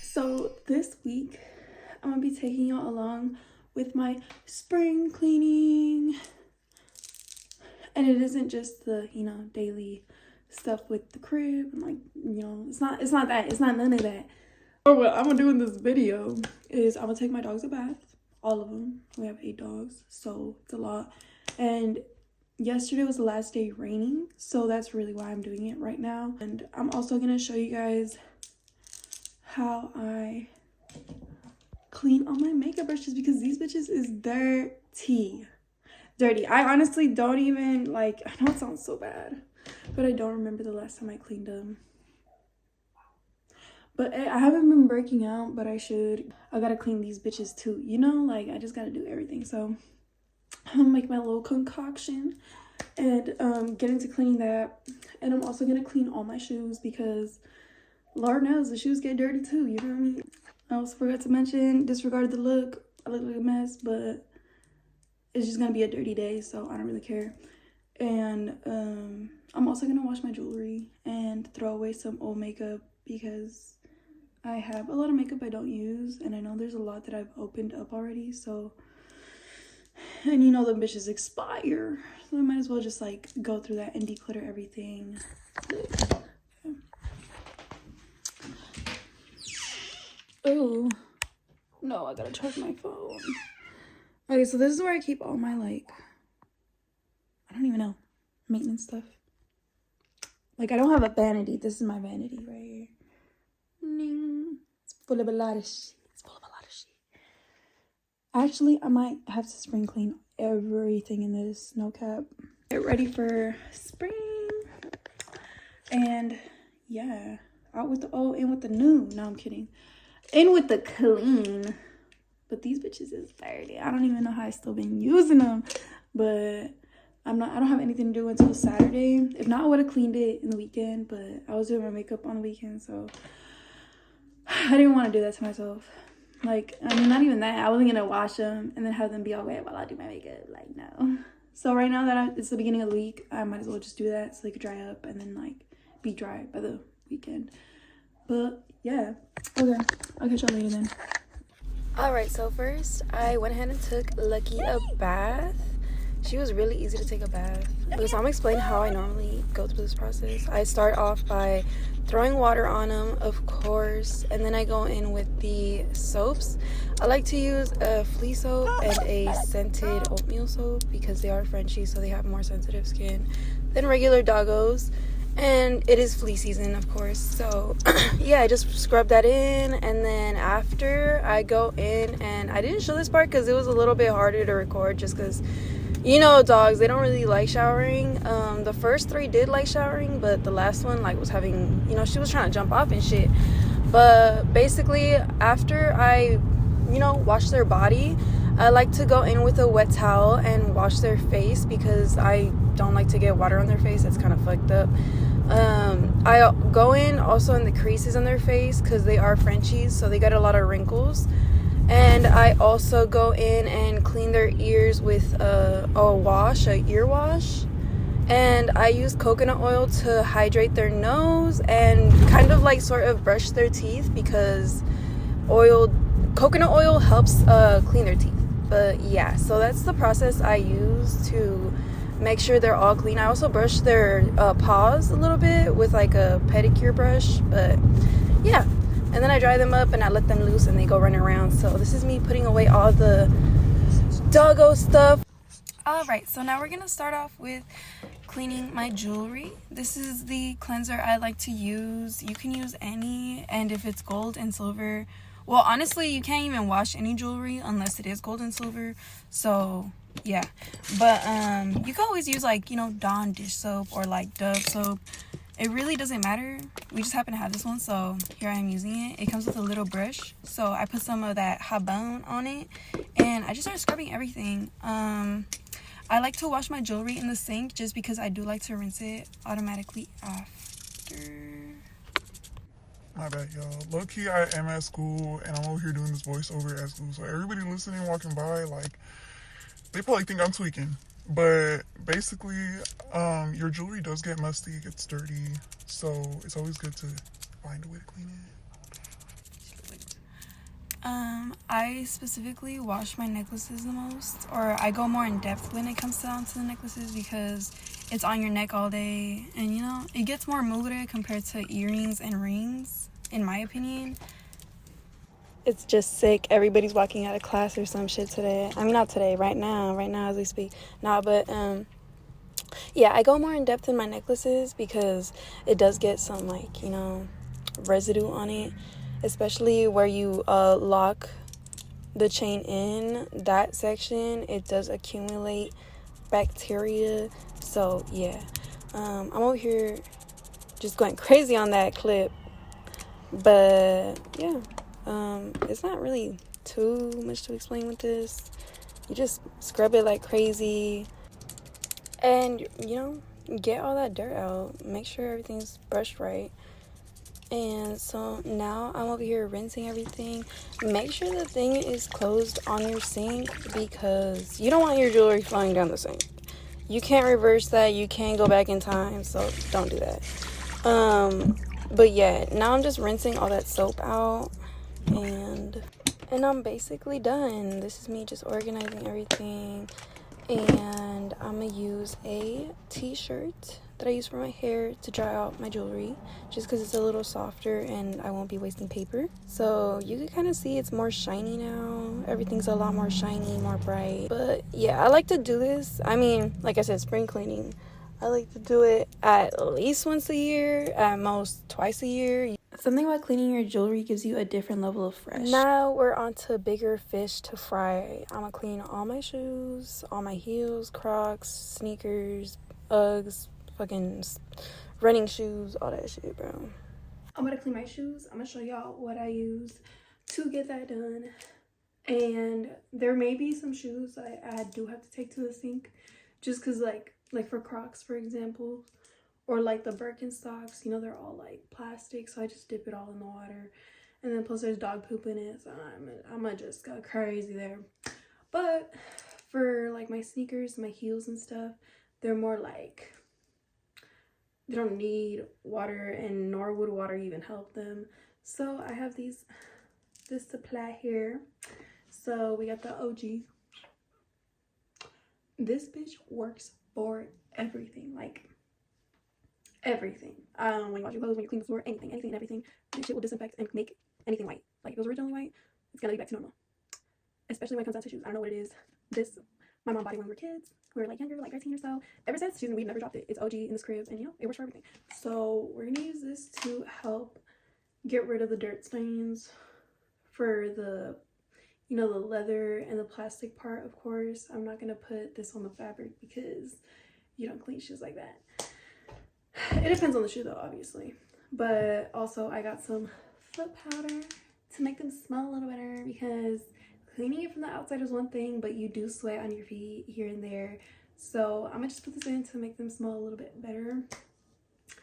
So this week I'm gonna be taking y'all along with my spring cleaning, and it isn't just the daily stuff with the crib and it's not none of that. Oh, what I'm gonna do in this video is I'm gonna take my dogs a bath, all of them. We have 8 dogs, so it's a lot. And yesterday was the last day raining, so that's really why I'm doing it right now. And I'm also gonna show you guys how I clean all my makeup brushes, because these bitches is dirty. I honestly don't even I know it sounds so bad, but I don't remember the last time I cleaned them. But I haven't been breaking out, but I should. I gotta clean these bitches too, I just gotta do everything. So I'm gonna make my little concoction and get into cleaning that. And I'm also gonna clean all my shoes, because Lord knows the shoes get dirty too, you know what I mean? I also forgot to mention, disregard the look. I look like a mess, but it's just gonna be a dirty day, so I don't really care. And I'm also gonna wash my jewelry and throw away some old makeup, because I have a lot of makeup I don't use, and I know there's a lot that I've opened up already, so, and them bitches expire, so I might as well just go through that and declutter everything. Oh no, I gotta charge my phone. Okay, so this is where I keep all my I don't even know, maintenance stuff. I don't have a vanity. This is my vanity right here. It's full of a lot of shit. Actually, I might have to spring clean everything in this, no cap. Get ready for spring. And yeah, out with the old, in with the new. No, I'm kidding. In with the clean. But these bitches is dirty. I don't even know how I still been using them. But I don't have anything to do until Saturday. If not, I would have cleaned it in the weekend, but I was doing my makeup on the weekend, so I didn't want to do that to myself. Not even that. I wasn't gonna wash them and then have them be all wet while I do my makeup. No. So right now that it's the beginning of the week, I might as well just do that so they could dry up and then be dry by the weekend. But yeah, okay, I'll catch y'all later then. All right, so first I went ahead and took Lucky a bath. She was really easy to take a bath. Okay, so I'm gonna explain how I normally go through this process. I start off by throwing water on them, of course, and then I go in with the soaps. I like to use a flea soap and a scented oatmeal soap, because they are Frenchies, so they have more sensitive skin than regular doggos. And it is flea season, of course, so yeah, I just scrub that in. And then after, I go in, and I didn't show this part because it was a little bit harder to record, just because dogs, they don't really like showering. The first 3 did like showering, but the last one was having, she was trying to jump off and shit. But basically, after I wash their body, I like to go in with a wet towel and wash their face, because I don't like to get water on their face. It's kind of fucked up. I go in also in the creases on their face, because they are Frenchies, so they got a lot of wrinkles. And I also go in and clean their ears with a ear wash. And I use coconut oil to hydrate their nose and kind of sort of brush their teeth, because coconut oil helps clean their teeth. But yeah, so that's the process I use to make sure they're all clean. I also brush their paws a little bit with a pedicure brush, but yeah. And then I dry them up and I let them loose and they go running around. So this is me putting away all the doggo stuff. All right, so now we're gonna start off with cleaning my jewelry. This is the cleanser I like to use. You can use any, and if it's gold and silver, well, honestly, you can't even wash any jewelry unless it is gold and silver. So yeah, but you can always use Dawn dish soap or Dove soap. It really doesn't matter. We just happen to have this one, so here I am using it. It comes with a little brush, so I put some of that jabón on it, and I just started scrubbing everything. I like to wash my jewelry in the sink, just because I do like to rinse it automatically after. My bad, y'all. Low-key, I am at school, and I'm over here doing this voiceover at school, so everybody listening, walking by, they probably think I'm tweaking. But basically, your jewelry does get musty, it gets dirty, so it's always good to find a way to clean it? I specifically wash my necklaces the most, or I go more in depth when it comes down to the necklaces because it's on your neck all day, and you know, it gets more mugre compared to earrings and rings, in my opinion. It's just sick. Everybody's walking out of class or some shit today. I mean, not today, right now as we speak. But yeah, I go more in depth in my necklaces because it does get some, like, you know, residue on it, especially where you lock the chain in that section. It does accumulate bacteria. So yeah, I'm over here just going crazy on that clip, but yeah, it's not really too much to explain with this. You just scrub it like crazy and, you know, get all that dirt out, make sure everything's brushed right. And so now I'm over here rinsing everything. Make sure the thing is closed on your sink because you don't want your jewelry flying down the sink. You can't reverse that. You can't go back in time, so don't do that. But yeah, now I'm just rinsing all that soap out, and I'm basically done. This is me just organizing everything. And I'm gonna use a t-shirt that I use for my hair to dry out my jewelry, just because it's a little softer and I won't be wasting paper. So you can kind of see it's more shiny now. Everything's a lot more shiny, more bright. But yeah, I like to do this. I mean, like I said, spring cleaning, I like to do it at least once a year, at most twice a year. Something about cleaning your jewelry gives you a different level of fresh. Now we're on to bigger fish to fry. I'm gonna clean all my shoes, all my heels, Crocs, sneakers, Uggs, fucking running shoes, all that shit, bro. I'm gonna clean my shoes. I'm gonna show y'all what I use to get that done. And there may be some shoes I do have to take to the sink, just because like for Crocs, for example, or like the Birkenstocks, you know, they're all like plastic, so I just dip it all in the water. And then plus there's dog poop in it, so I'm gonna just go crazy there. But for like my sneakers, my heels and stuff, they're more like, they don't need water, and nor would water even help them. So I have this supply here. So we got the OG. This bitch works for everything, like everything. When you wash your clothes, when you clean the floor, anything and everything, this shit will disinfect and make anything white. Like if it was originally white, it's gonna be back to normal. Especially when it comes down to shoes. I don't know what it is. This, my mom bought it when we were kids. We were like younger, like 13 or so. Ever since, we've never dropped it. It's OG in this crib, and you know, it works for everything. So we're gonna use this to help get rid of the dirt stains for the, you know, the leather and the plastic part. Of course, I'm not gonna put this on the fabric because you don't clean shoes like that. It depends on the shoe though, obviously. But also I got some foot powder to make them smell a little better, because cleaning it from the outside is one thing, but you do sweat on your feet here and there. So I'm gonna just put this in to make them smell a little bit better.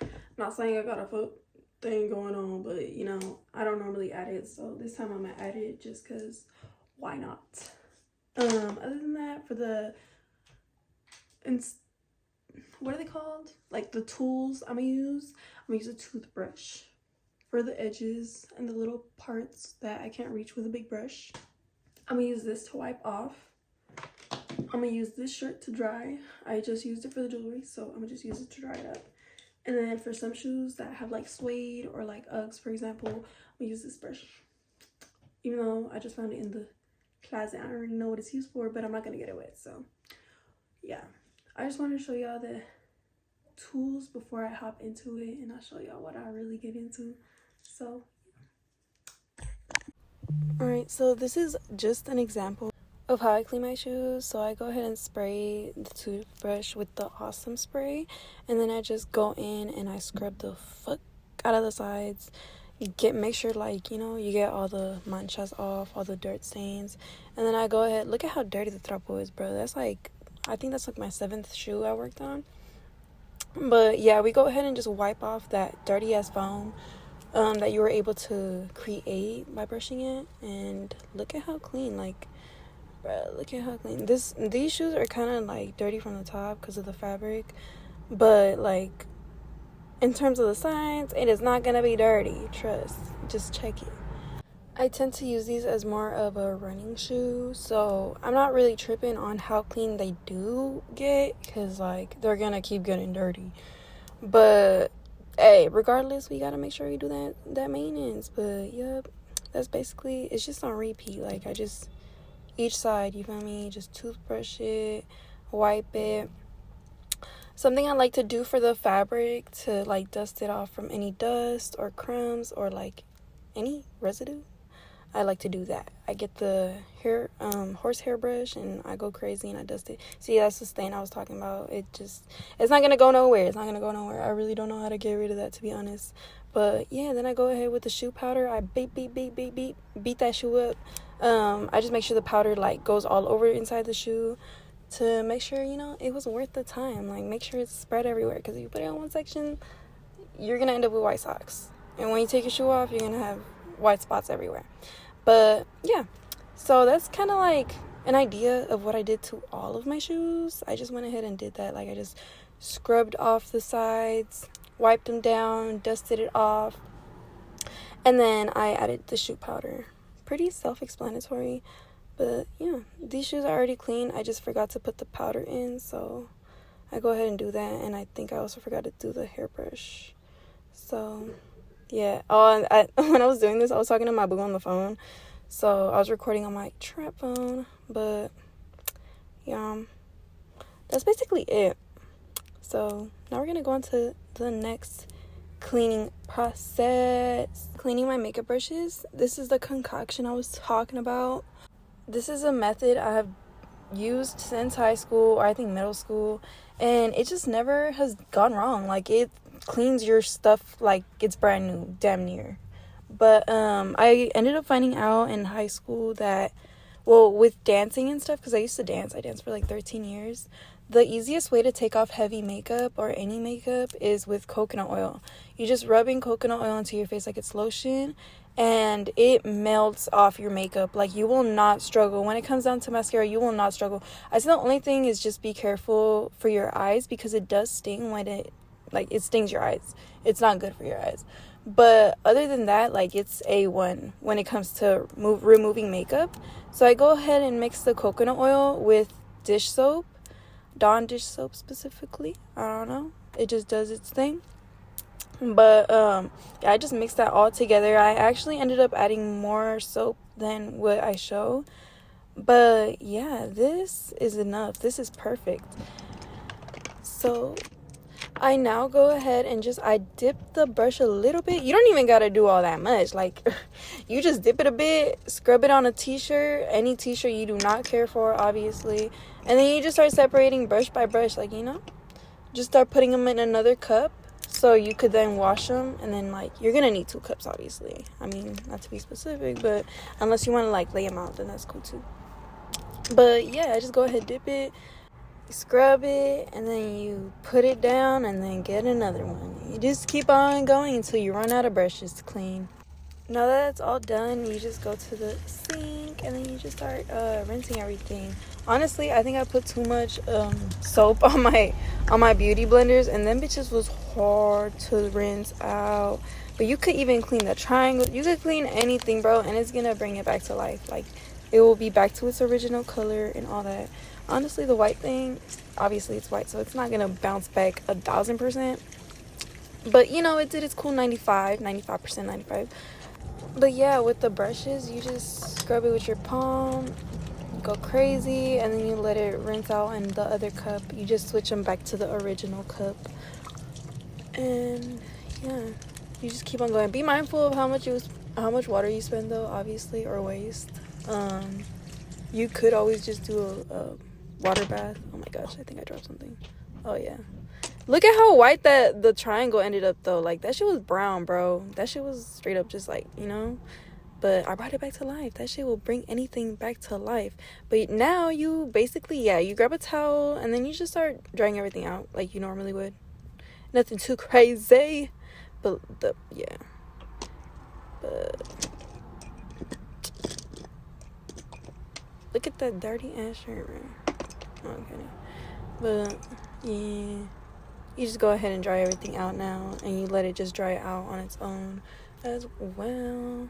I'm not saying I got a foot thing going on, but you know, I don't normally add it, so this time I'm gonna add it just because why not. Other than that, for the what are they called, like the tools I'm gonna use a toothbrush for the edges and the little parts that I can't reach with a big brush. I'm gonna use this to wipe off. I'm gonna use this shirt to dry. I just used it for the jewelry, so I'm gonna just use it to dry it up. And then for some shoes that have like suede or like Uggs, for example, I'm gonna use this brush. Even though I just found it in the closet, I already know what it's used for, but I'm not gonna get it wet. So yeah, I just wanted to show y'all the tools before I hop into it, and I'll show y'all what I really get into. So alright, so this is just an example of how I clean my shoes. So I go ahead and spray the toothbrush with the Awesome spray, and then I just go in and I scrub the fuck out of the sides. Make sure, like, you know, you get all the manchas off, all the dirt stains. And then I go ahead, look at how dirty the trapo is, bro. That's like, I think that's like my 7th shoe I worked on. But yeah, we go ahead and just wipe off that dirty ass foam that you were able to create by brushing it. And look at how clean, like, bro, look at how clean. These shoes are kind of like dirty from the top because of the fabric, but like in terms of the sides, it is not gonna be dirty. Trust. Just check it. I tend to use these as more of a running shoe, so I'm not really tripping on how clean they do get, because like they're gonna keep getting dirty. But hey, regardless, we gotta make sure we do that maintenance. But yep, that's basically, it's just on repeat. Like I just, each side, you feel me, just toothbrush it, wipe it. Something I like to do for the fabric to like dust it off from any dust or crumbs or like any residue, I like to do that. I get the horsehair brush and I go crazy and I dust it. See, that's the stain I was talking about. It's not gonna go nowhere. It's not gonna go nowhere. I really don't know how to get rid of that, to be honest. But yeah, then I go ahead with the shoe powder. I beat that shoe up. I just make sure the powder like goes all over inside the shoe to make sure, you know, it was worth the time. Like make sure it's spread everywhere, because if you put it on one section, you're gonna end up with white socks. And when you take your shoe off, you're gonna have white spots everywhere. But yeah, so that's kind of like an idea of what I did to all of my shoes. I just went ahead and did that. Like I just scrubbed off the sides, wiped them down, dusted it off, and then I added the shoe powder. Pretty self-explanatory. But yeah, these shoes are already clean. I just forgot to put the powder in, so I go ahead and do that. And I think I also forgot to do the hairbrush. So yeah. Oh, when I was doing this, I was talking to my boo on the phone. So I was recording on my trap phone. But yeah, that's basically it. So now we're going to go on to the next cleaning process. Cleaning my makeup brushes. This is the concoction I was talking about. This is a method I have used since high school, or I think middle school. And it just never has gone wrong. Like it cleans your stuff like it's brand new, damn near. But I ended up finding out in high school that, well, with dancing and stuff, because I used to dance. I danced for like 13 years. The easiest way to take off heavy makeup or any makeup is with coconut oil. You just rubbing coconut oil into your face like it's lotion, and it melts off your makeup. Like you will not struggle. When it comes down to mascara, you will not struggle. I say the only thing is just be careful for your eyes, because it does sting when it stings your eyes. It's not good for your eyes. But other than that, like it's A1 when it comes to removing makeup. So I go ahead and mix the coconut oil with dish soap, Dawn dish soap specifically. I don't know. It just does its thing. But yeah, I just mixed that all together. I actually ended up adding more soap than what I show. But yeah, this is enough. This is perfect. So I now go ahead and I dip the brush a little bit. You don't even gotta do all that much. Like, you just dip it a bit, scrub it on a t-shirt, any t-shirt you do not care for, obviously. And then you just start separating brush by brush, like, you know? Just start putting them in another cup so you could then wash them. And then, like, you're gonna need 2 cups, obviously. I mean, not to be specific, but unless you want to, like, lay them out, then that's cool, too. But, yeah, I just go ahead, dip it, scrub it, and then you put it down and then get another one. You just keep on going until you run out of brushes to clean. Now that it's all done, you just go to the sink and then you just start rinsing everything. Honestly, I think I put too much soap on my beauty blenders, and them bitches was hard to rinse out. But you could even clean the triangle. You could clean anything, bro, and it's gonna bring it back to life. Like, it will be back to its original color and all that. Honestly, the white thing, obviously it's white, so it's not gonna bounce back 1,000%. But, you know, it did its cool 95%. But yeah, with the brushes, you just scrub it with your palm, go crazy, and then you let it rinse out in the other cup. You just switch them back to the original cup. And yeah, you just keep on going. Be mindful of how much water you spend, though, obviously, or waste. You could always just do a water bath. Oh my gosh, I think I dropped something. Oh yeah, look at how white that the triangle ended up, though. Like, that shit was brown, bro. That shit was straight up just like, you know. But I brought it back to life. That shit will bring anything back to life. But now you basically, yeah, you grab a towel and then you just start drying everything out like you normally would. Nothing too crazy, but yeah. But look at that dirty ass shirt, man. Okay. But yeah, you just go ahead and dry everything out now, and you let it just dry out on its own as well.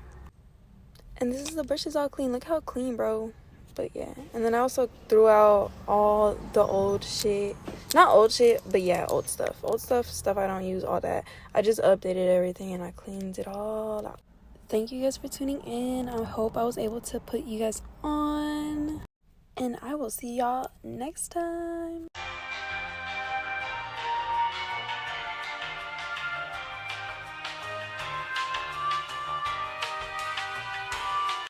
And this is the brush is all clean. Look how clean, bro. But yeah, and then I also threw out all the old shit. Not old shit, but yeah, old stuff I don't use, all that. I just updated everything and I cleaned it all out. Thank you guys for tuning in. I hope I was able to put you guys on, and I will see y'all next time.